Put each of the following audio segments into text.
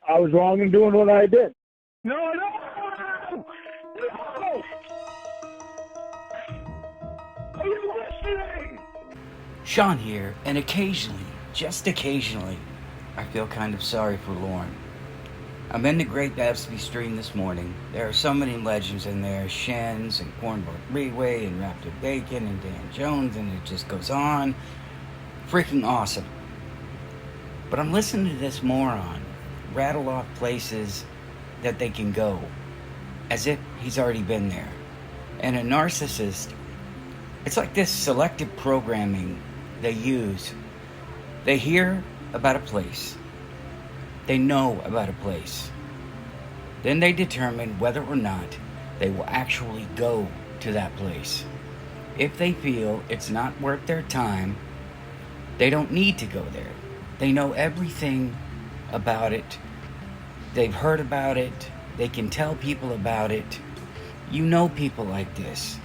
I was wrong in doing what I did. No, no! No! Are you listening? Sean here, and occasionally, just occasionally, I feel kind of sorry for Lorne. I'm in the Great Gatsby stream this morning. There are so many legends in there, Shens and Cornball Freeway and Raptor Bacon and Dan Jones, and it just goes on. Freaking awesome. But I'm listening to this moron rattle off places that they can go, as if he's already been there. And a narcissist, it's like this selective programming they use. They hear about a place. They know about a place. Then they determine whether or not they will actually go to that place. If they feel it's not worth their time, they don't need to go there. They know everything about it. They've heard about it. They can tell people about it. You know people like this.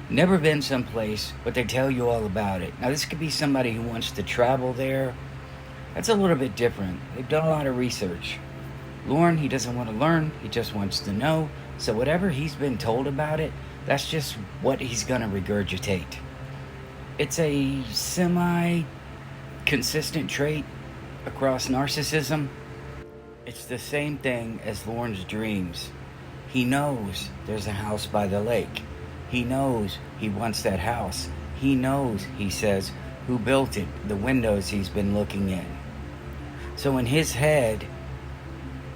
Never been someplace, but they tell you all about it. Now, this could be somebody who wants to travel there. That's a little bit different. They've done a lot of research. Lorne, he doesn't want to learn. He just wants to know. So whatever he's been told about it, that's just what he's going to regurgitate. It's a semi-consistent trait across narcissism. It's the same thing as Lorne's dreams. He knows there's a house by the lake. He knows he wants that house. He knows, he says, who built it, the windows he's been looking in. So in his head,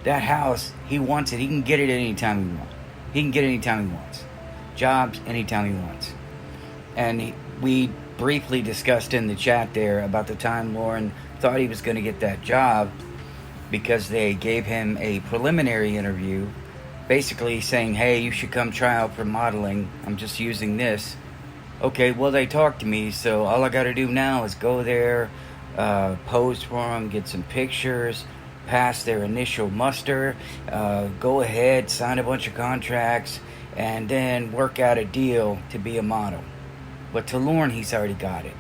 that house, he wants it. He can get it anytime he wants. He can get it anytime he wants. Jobs anytime he wants. And we briefly discussed in the chat there about the time Lorne thought he was going to get that job because they gave him a preliminary interview basically saying, hey, you should come try out for modeling. I'm just using this. Okay, well, they talked to me, so all I got to do now is go there, pose for them, get some pictures, pass their initial muster, go ahead, sign a bunch of contracts, and then work out a deal to be a model. But to Lorne, he's already got it.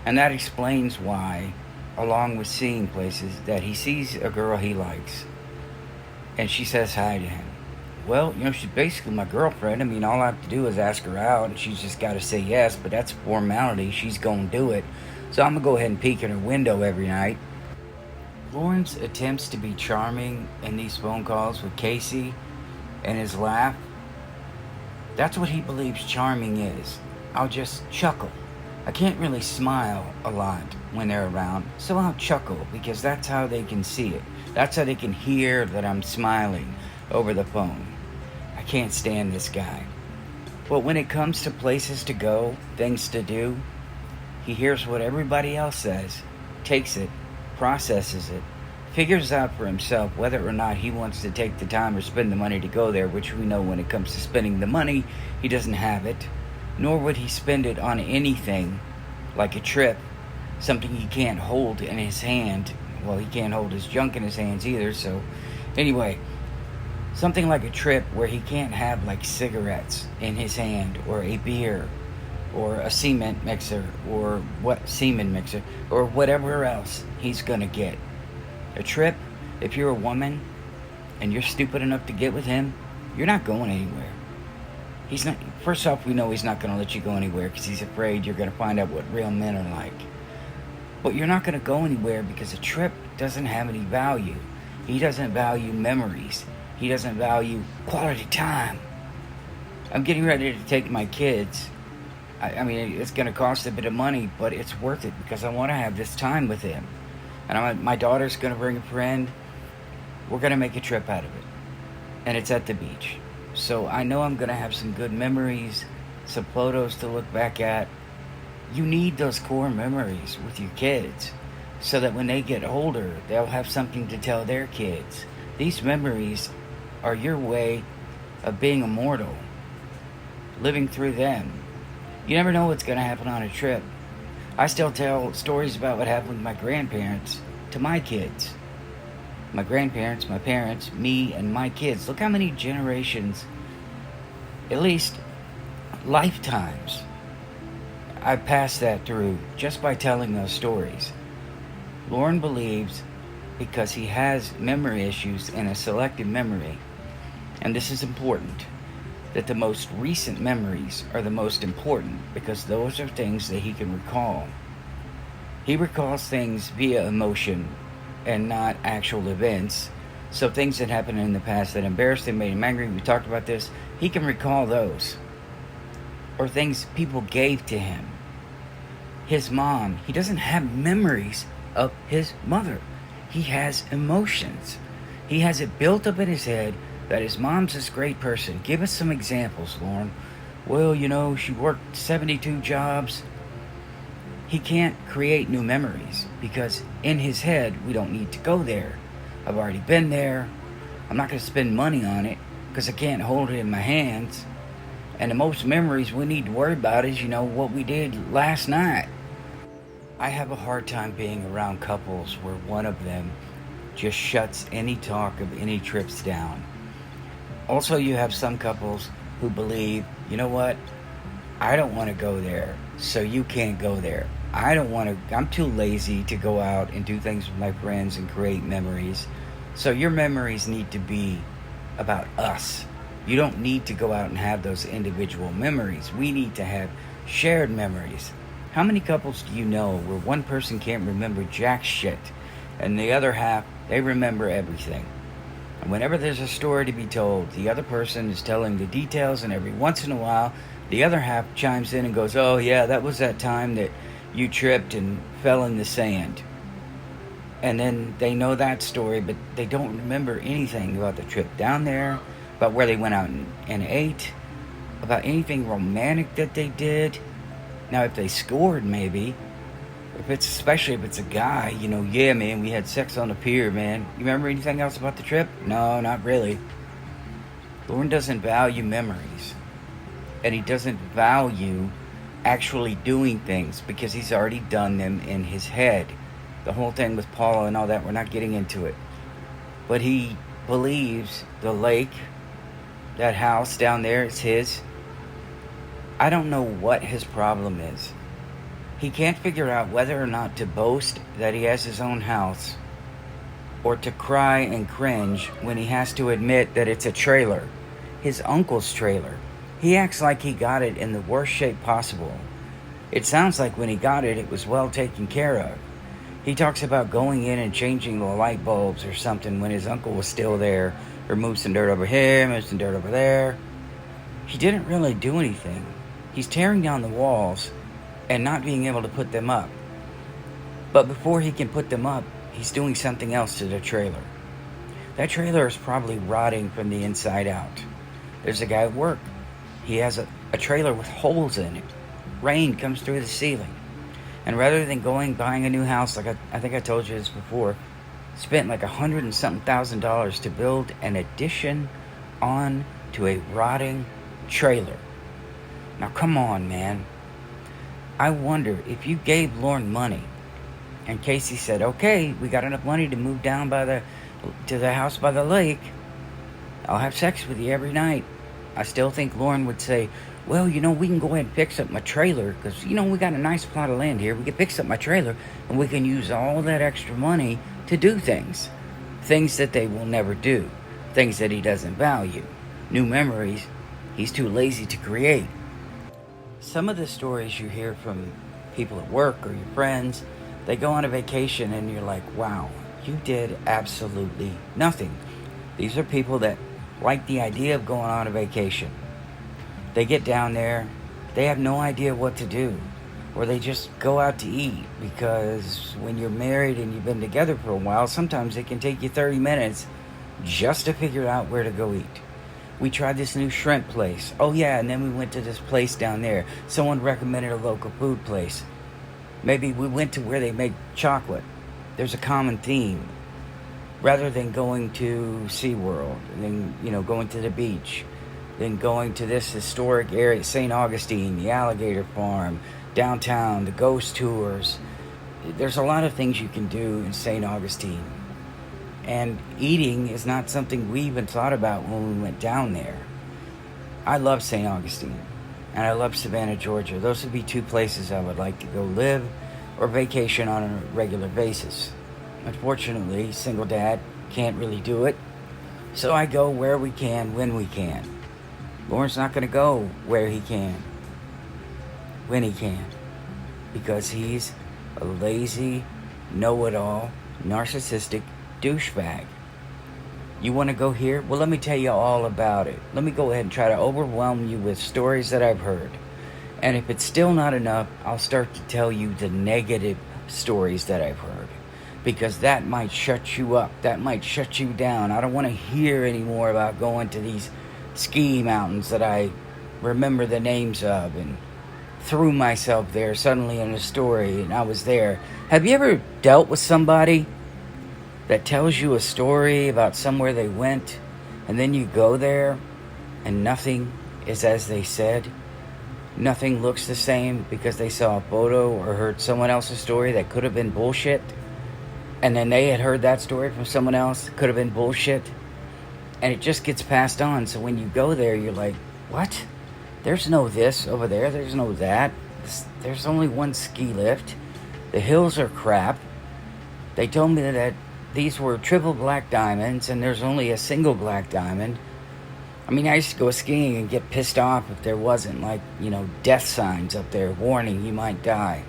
And that explains why, along with seeing places, that he sees a girl he likes, and she says hi to him. Well, she's basically my girlfriend. I mean, all I have to do is ask her out, and she's just got to say yes, but that's a formality. She's going to do it. So I'm going to go ahead and peek in her window every night. Lorne's attempts to be charming in these phone calls with Casey and his laugh, that's what he believes charming is. I'll just chuckle. I can't really smile a lot when they're around, so I'll chuckle because that's how they can see it. That's how they can hear that I'm smiling over the phone. I can't stand this guy. But when it comes to places to go, things to do, he hears what everybody else says, takes it, processes it, figures out for himself whether or not he wants to take the time or spend the money to go there, which we know when it comes to spending the money, he doesn't have it, nor would he spend it on anything like a trip, something he can't hold in his hand. Well, he can't hold his junk in his hands either, so anyway, something like a trip where he can't have like cigarettes in his hand, or a beer, or a semen mixer, or whatever else he's gonna get. A trip, if you're a woman and you're stupid enough to get with him, you're not going anywhere. He's not. First off, we know he's not gonna let you go anywhere because he's afraid you're gonna find out what real men are like. But you're not gonna go anywhere because a trip doesn't have any value. He doesn't value memories. He doesn't value quality time. I'm getting ready to take my kids. I mean, it's going to cost a bit of money, but it's worth it because I want to have this time with him. And my daughter's going to bring a friend. We're going to make a trip out of it. And it's at the beach. So I know I'm going to have some good memories, some photos to look back at. You need those core memories with your kids so that when they get older, they'll have something to tell their kids. These memories are your way of being immortal, living through them. You never know what's going to happen on a trip. I still tell stories about what happened with my grandparents to my kids. My grandparents, my parents, me, and my kids. Look how many generations, at least lifetimes, I've passed that through just by telling those stories. Lorne believes because he has memory issues and a selective memory. And this is important, that the most recent memories are the most important because those are things that he can recall. He recalls things via emotion and not actual events. So things that happened in the past that embarrassed him, made him angry, we talked about this, he can recall those. Or things people gave to him. His mom, he doesn't have memories of his mother. He has emotions. He has it built up in his head that his mom's this great person. Give us some examples, Lorne. Well, she worked 72 jobs. He can't create new memories because in his head, we don't need to go there. I've already been there. I'm not going to spend money on it because I can't hold it in my hands. And the most memories we need to worry about is, what we did last night. I have a hard time being around couples where one of them just shuts any talk of any trips down. Also, you have some couples who believe, you know what? I don't want to go there, so you can't go there. I'm too lazy to go out and do things with my friends and create memories. So your memories need to be about us. You don't need to go out and have those individual memories. We need to have shared memories. How many couples do you know where one person can't remember jack shit and the other half, they remember everything? And whenever there's a story to be told, the other person is telling the details, and every once in a while, the other half chimes in and goes, oh yeah, that was that time that you tripped and fell in the sand. And then they know that story, but they don't remember anything about the trip down there, about where they went out and ate, about anything romantic that they did. Now, if they scored, maybe, especially if it's a guy, yeah, man, we had sex on the pier, man. You remember anything else about the trip? No, not really. Lorne doesn't value memories, and he doesn't value actually doing things because he's already done them in his head. The whole thing with Paula and all that, we're not getting into it. But he believes the lake, that house down there, is his. I don't know what his problem is. He can't figure out whether or not to boast that he has his own house or to cry and cringe when he has to admit that it's a trailer, his uncle's trailer. He acts like he got it in the worst shape possible. It sounds like when he got it, it was well taken care of. He talks about going in and changing the light bulbs or something when his uncle was still there, or move some dirt over here, move some dirt over there. He didn't really do anything. He's tearing down the walls and not being able to put them up. But before he can put them up, he's doing something else to the trailer. That trailer is probably rotting from the inside out. There's a guy at work. He has a trailer with holes in it. Rain comes through the ceiling. And rather than buying a new house, like I think I told you this before, spent like $100 and something thousand to build an addition on to a rotting trailer. Now come on, man. I wonder if you gave Lorne money and Casey said, okay, we got enough money to move down to the house by the lake. I'll have sex with you every night. I still think Lorne would say, well, we can go ahead and fix up my trailer because, we got a nice plot of land here. We can fix up my trailer and we can use all that extra money to do things. Things that they will never do. Things that he doesn't value. New memories he's too lazy to create. Some of the stories you hear from people at work or your friends, they go on a vacation and you're like, wow, you did absolutely nothing. These are people that like the idea of going on a vacation. They get down there, they have no idea what to do, or they just go out to eat, because when you're married and you've been together for a while, sometimes it can take you 30 minutes just to figure out where to go eat. We tried this new shrimp place. Oh yeah, and then we went to this place down there. Someone recommended a local food place. Maybe we went to where they make chocolate. There's a common theme. Rather than going to SeaWorld, and then, going to the beach, then going to this historic area, St. Augustine, the alligator farm, downtown, the ghost tours. There's a lot of things you can do in St. Augustine. And eating is not something we even thought about when we went down there. I love St. Augustine, and I love Savannah, Georgia. Those would be two places I would like to go live or vacation on a regular basis. Unfortunately, single dad, can't really do it. So I go where we can, when we can. Lorne's not going to go where he can, when he can, because he's a lazy, know-it-all, narcissistic douchebag. You want to go here? Well, let me tell you all about it. Let me go ahead and try to overwhelm you with stories that I've heard. And if it's still not enough, I'll start to tell you the negative stories that I've heard. Because that might shut you up. That might shut you down. I don't want to hear anymore about going to these ski mountains that I remember the names of and threw myself there suddenly in a story and I was there. Have you ever dealt with somebody that tells you a story about somewhere they went and then you go there and nothing is as they said? Nothing looks the same because they saw a photo or heard someone else's story that could have been bullshit? And then they had heard that story from someone else, could have been bullshit, and it just gets passed on. So when you go there, you're like, what? There's no this over there, there's no that. There's only one ski lift. The hills are crap. They told me that these were triple black diamonds, and there's only a single black diamond. I mean, I used to go skiing and get pissed off if there wasn't, like, death signs up there, warning, you might die.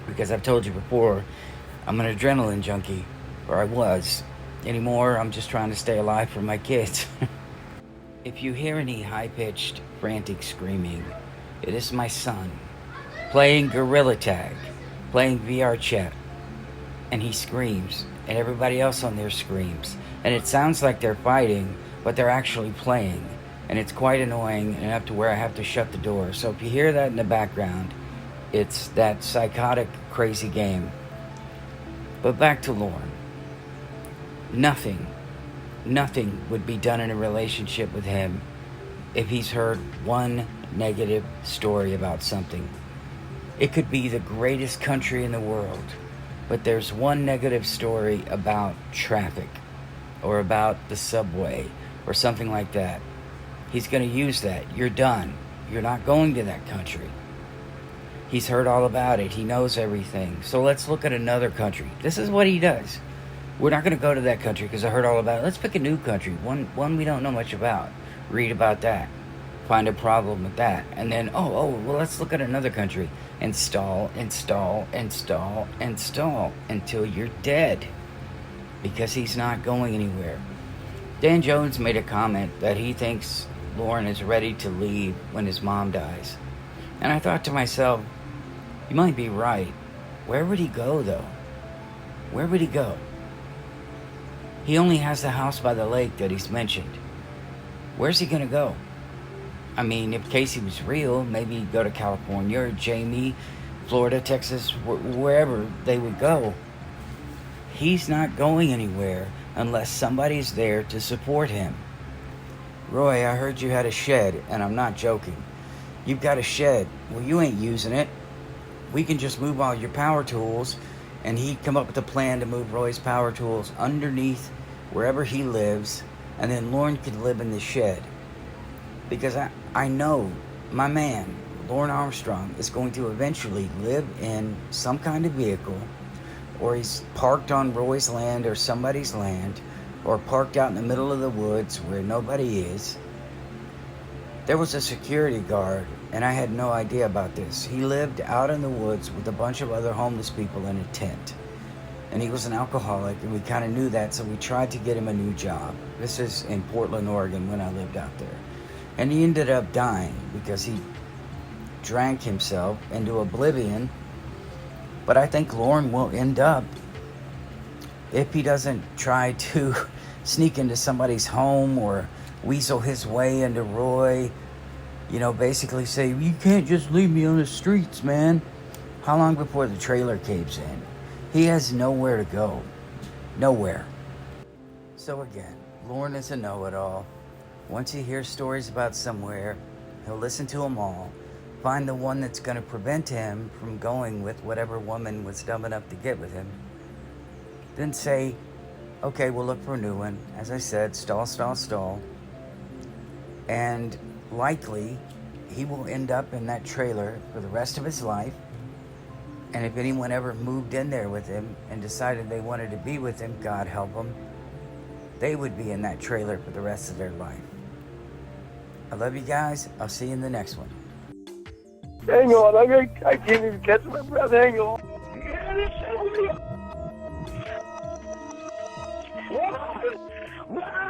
Because I've told you before, I'm an adrenaline junkie, or I was. Anymore, I'm just trying to stay alive for my kids. If you hear any high-pitched, frantic screaming, it is my son, playing gorilla tag, playing VR chat, and he screams, and everybody else on there screams, and it sounds like they're fighting, but they're actually playing, and it's quite annoying enough to where I have to shut the door. So if you hear that in the background, it's that psychotic, crazy game. But back to Lorne. Nothing would be done in a relationship with him if he's heard one negative story about something. It could be the greatest country in the world, but there's one negative story about traffic or about the subway or something like that. He's going to use that. You're done. You're not going to that country. He's heard all about it. He knows everything. So let's look at another country. This is what he does. We're not going to go to that country because I heard all about it. Let's pick a new country, one we don't know much about. Read about that. Find a problem with that. And then, well, let's look at another country. Install until you're dead. Because he's not going anywhere. Dan Jones made a comment that he thinks Lorne is ready to leave when his mom dies. And I thought to myself, you might be right. Where would he go, though? Where would he go? He only has the house by the lake that he's mentioned. Where's he going to go? I mean, if Casey was real, maybe he'd go to California or Jamie, Florida, Texas, wherever they would go. He's not going anywhere unless somebody's there to support him. Roy, I heard you had a shed, and I'm not joking. You've got a shed. Well, you ain't using it. We can just move all your power tools, and he'd come up with a plan to move Roy's power tools underneath wherever he lives, and then Lorne could live in the shed. Because I know my man, Lorne Armstrong, is going to eventually live in some kind of vehicle, or he's parked on Roy's land or somebody's land, or parked out in the middle of the woods where nobody is. There was a security guard, and I had no idea about this. He lived out in the woods with a bunch of other homeless people in a tent. And he was an alcoholic, and we kind of knew that, so we tried to get him a new job. This is in Portland, Oregon, when I lived out there. And he ended up dying because he drank himself into oblivion. But I think Lorne will end up, if he doesn't try to sneak into somebody's home or weasel his way into Roy, basically say, you can't just leave me on the streets, man. How long before the trailer caves in? He has nowhere to go. Nowhere. So again, Lorne is a know-it-all. Once he hears stories about somewhere, he'll listen to them all, find the one that's going to prevent him from going with whatever woman was dumb enough to get with him, then say, okay, we'll look for a new one. As I said, stall. And likely, he will end up in that trailer for the rest of his life. And if anyone ever moved in there with him and decided they wanted to be with him, God help them, they would be in that trailer for the rest of their life. I love you guys. I'll see you in the next one. Hang on, I can't even catch my breath. Hang on. Yeah, this is what?